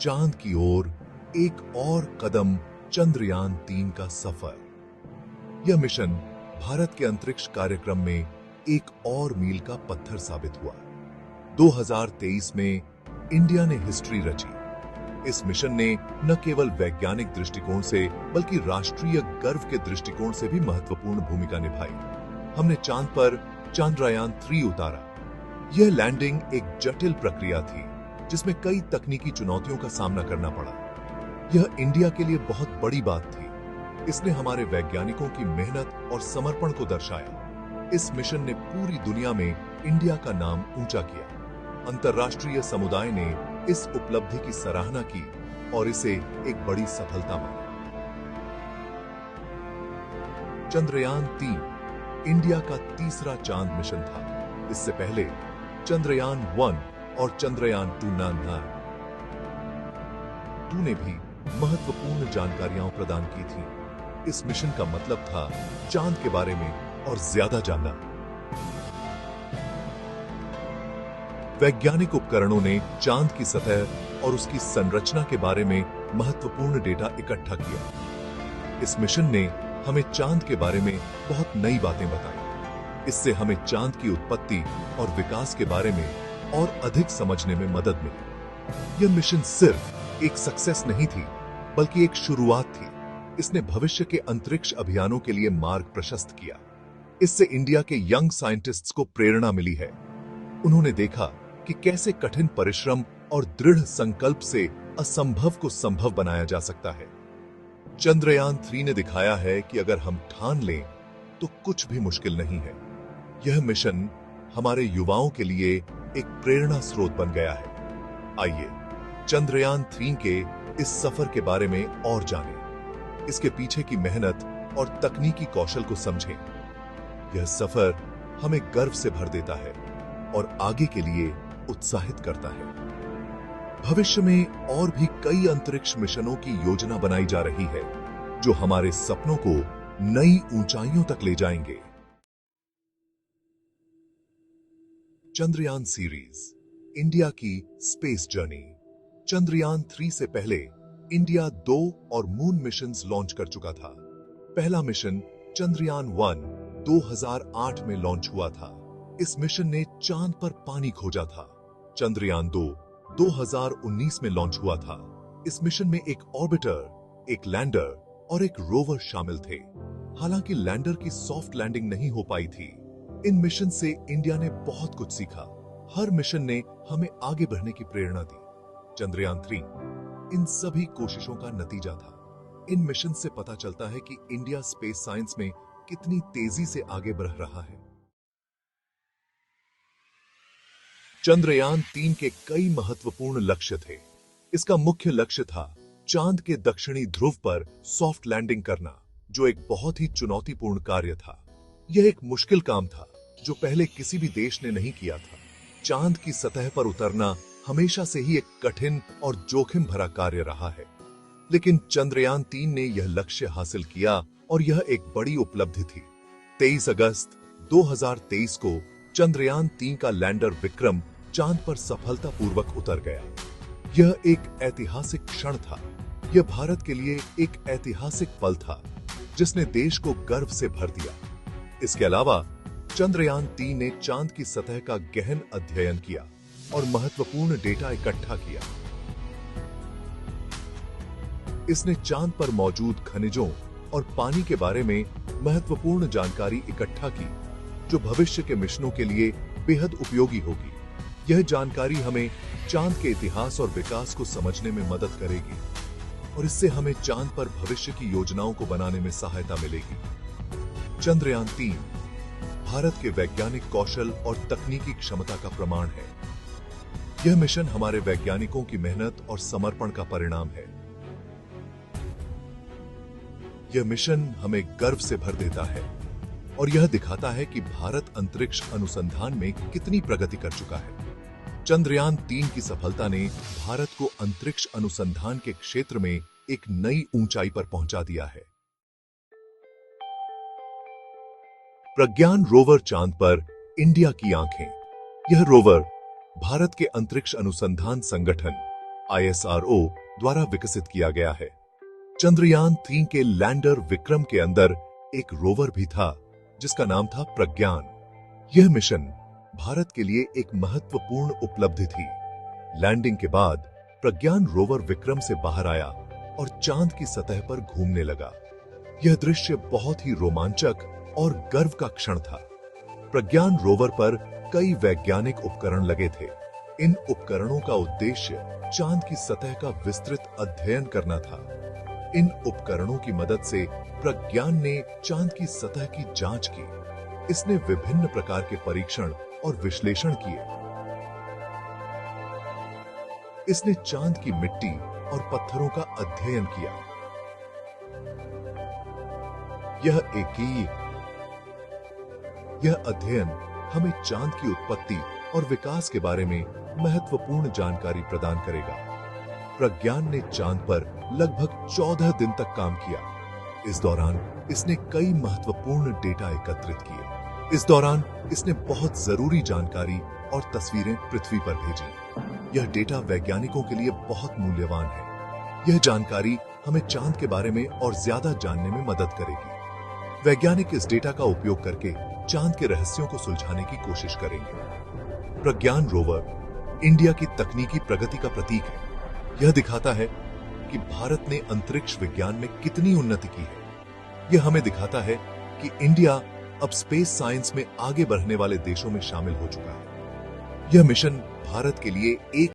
चांद की ओर एक और कदम, चंद्रयान-3 का सफर। यह मिशन भारत के अंतरिक्ष कार्यक्रम में एक और मील का पत्थर साबित हुआ। 2023 में इंडिया ने हिस्ट्री रची। इस मिशन ने न केवल वैज्ञानिक दृष्टिकोण से बल्कि राष्ट्रीय गर्व के दृष्टिकोण से भी महत्वपूर्ण भूमिका निभाई। हमने चांद पर चंद्रयान-3 उतारा। यह लैंडिंग एक जटिल प्रक्रिया थी जिसमें कई तकनीकी चुनौतियों का सामना करना पड़ा। यह इंडिया के लिए बहुत बड़ी बात थी। इसने हमारे वैज्ञानिकों की मेहनत और समर्पण को दर्शाया। इस मिशन ने पूरी दुनिया में इंडिया का नाम ऊंचा किया। अंतर्राष्ट्रीय समुदाय ने इस उपलब्धि की सराहना की और इसे एक बड़ी सफलता माना। चंद्रयान-3 इंडिया का तीसरा चांद मिशन था। इससे पहले चंद्रयान-1 और चंद्रयान-2 ने भी महत्वपूर्ण जानकारियां प्रदान की थी। इस मिशन का मतलब था चांद के बारे में और ज्यादा जानना। वैज्ञानिक उपकरणों ने चांद की सतह और उसकी संरचना के बारे में महत्वपूर्ण डेटा इकट्ठा किया। इस मिशन ने हमें चांद के बारे में बहुत नई बातें बताई। इससे हमें चांद की उत्पत्ति और विकास के बारे में और अधिक समझने में मदद मिली। यह मिशन सिर्फ एक सक्सेस नहीं थी, बल्कि एक शुरुआत थी। इसने भविष्य के अंतरिक्ष अभियानों के लिए मार्ग प्रशस्त किया। इससे इंडिया के यंग साइंटिस्ट्स को प्रेरणा मिली है। उन्होंने देखा कि कैसे कठिन परिश्रम और दृढ़ संकल्प से असंभव को संभव बनाया जा सकता है। चंद्रयान-3 ने दिखाया है कि अगर हम ठान लें तो कुछ भी मुश्किल नहीं है। यह मिशन हमारे युवाओं के लिए एक प्रेरणा स्रोत बन गया है। आइए चंद्रयान-3 के इस सफर के बारे में और जानें। इसके पीछे की मेहनत और तकनीकी कौशल को समझें। यह सफर हमें गर्व से भर देता है और आगे के लिए उत्साहित करता है। भविष्य में और भी कई अंतरिक्ष मिशनों की योजना बनाई जा रही है जो हमारे सपनों को नई ऊंचाइयों तक ले जाएंगे। चंद्रयान सीरीज, इंडिया की स्पेस जर्नी। चंद्रयान-3 से पहले इंडिया 2 और मून मिशंस लॉन्च कर चुका था। पहला मिशन चंद्रयान-1 2008 में लॉन्च हुआ था। इस मिशन ने चांद पर पानी खोजा था। चंद्रयान-2 2019 में लॉन्च हुआ था। इस मिशन में एक ऑर्बिटर, एक लैंडर और एक रोवर शामिल थे। हालांकि लैंडर की सॉफ्ट लैंडिंग नहीं हो पाई थी। इन मिशन से इंडिया ने बहुत कुछ सीखा। हर मिशन ने हमें आगे बढ़ने की प्रेरणा दी। चंद्रयान-3 इन सभी कोशिशों का नतीजा था। इन मिशन से पता चलता है कि इंडिया स्पेस साइंस में कितनी तेजी से आगे बढ़ रहा है। चंद्रयान-3 के कई महत्वपूर्ण लक्ष्य थे। इसका मुख्य लक्ष्य था चांद के दक्षिणी ध्रुव पर सॉफ्ट लैंडिंग करना, जो एक बहुत ही चुनौतीपूर्ण कार्य था। यह एक मुश्किल काम था जो पहले किसी भी देश ने नहीं किया था। चांद की सतह पर उतरना हमेशा से ही एक कठिन और जोखिम भरा कार्य रहा है, लेकिन चंद्रयान-3 ने यह लक्ष्य हासिल किया और यह एक बड़ी उपलब्धि थी। 23 अगस्त 2023 को चंद्रयान-3 का लैंडर विक्रम चांद पर सफलतापूर्वक उतर गया। यह एक ऐतिहासिक क्षण था। यह भारत के लिए एक ऐतिहासिक पल था जिसने देश को गर्व से भर दिया। इसके अलावा चंद्रयान-3 ने चांद की सतह का गहन अध्ययन किया और महत्वपूर्ण डेटा इकट्ठा किया। इसने चांद पर मौजूद खनिजों और पानी के बारे में महत्वपूर्ण जानकारी इकट्ठा की, जो भविष्य के मिशनों के लिए बेहद उपयोगी होगी। यह जानकारी हमें चांद के इतिहास और विकास को समझने में मदद करेगी और इससे हमें चांद पर भविष्य की योजनाओं को बनाने में सहायता मिलेगी। चंद्रयान-3 भारत के वैज्ञानिक कौशल और तकनीकी क्षमता का प्रमाण है। यह मिशन हमारे वैज्ञानिकों की मेहनत और समर्पण का परिणाम है। यह मिशन हमें गर्व से भर देता है और यह दिखाता है कि भारत अंतरिक्ष अनुसंधान में कितनी प्रगति कर चुका है। चंद्रयान-3 की सफलता ने भारत को अंतरिक्ष अनुसंधान के क्षेत्र में एक नई ऊंचाई पर पहुंचा दिया है। प्रज्ञान रोवर चांद पर इंडिया की आंखें। यह रोवर भारत के अंतरिक्ष अनुसंधान संगठन ISRO द्वारा विकसित किया गया है। चंद्रयान 3 के लैंडर विक्रम के अंदर एक रोवर भी था जिसका नाम था प्रज्ञान। यह मिशन भारत के लिए एक महत्वपूर्ण उपलब्धि थी। लैंडिंग के बाद प्रज्ञान रोवर विक्रम से बाहर आया और चांद की सतह पर घूमने लगा। यह दृश्य बहुत ही रोमांचक और गर्व का क्षण था। प्रज्ञान रोवर पर कई वैज्ञानिक उपकरण लगे थे। इन उपकरणों का उद्देश्य चांद की सतह का विस्तृत अध्ययन करना था। इन उपकरणों की मदद से प्रज्ञान ने चांद की सतह की जांच की। इसने विभिन्न प्रकार के परीक्षण और विश्लेषण किए। इसने चांद की मिट्टी और पत्थरों का अध्ययन किया। यह अध्ययन हमें चांद की उत्पत्ति और विकास के बारे में महत्वपूर्ण जानकारी प्रदान करेगा। प्रज्ञान ने चांद पर लगभग 14 दिन तक काम किया। इस दौरान इसने कई महत्वपूर्ण डेटा एकत्रित किए। इस दौरान इसने बहुत जरूरी जानकारी और तस्वीरें पृथ्वी पर भेजी। यह डेटा वैज्ञानिकों के लिए बहुत मूल्यवान है। यह जानकारी हमें चांद के बारे में और ज्यादा जानने में मदद करेगी। वैज्ञानिक इस डेटा का उपयोग करके चांद के रहस्यों को सुलझाने की कोशिश करेंगे। प्रज्ञान रोवर इंडिया की तकनीकी प्रगति का प्रतीक है। यह दिखाता है कि भारत ने अंतरिक्ष विज्ञान में कितनी उन्नति की है। यह हमें दिखाता है कि इंडिया अब स्पेस साइंस में आगे बढ़ने वाले देशों में शामिल हो चुका है। यह मिशन भारत के लिए एक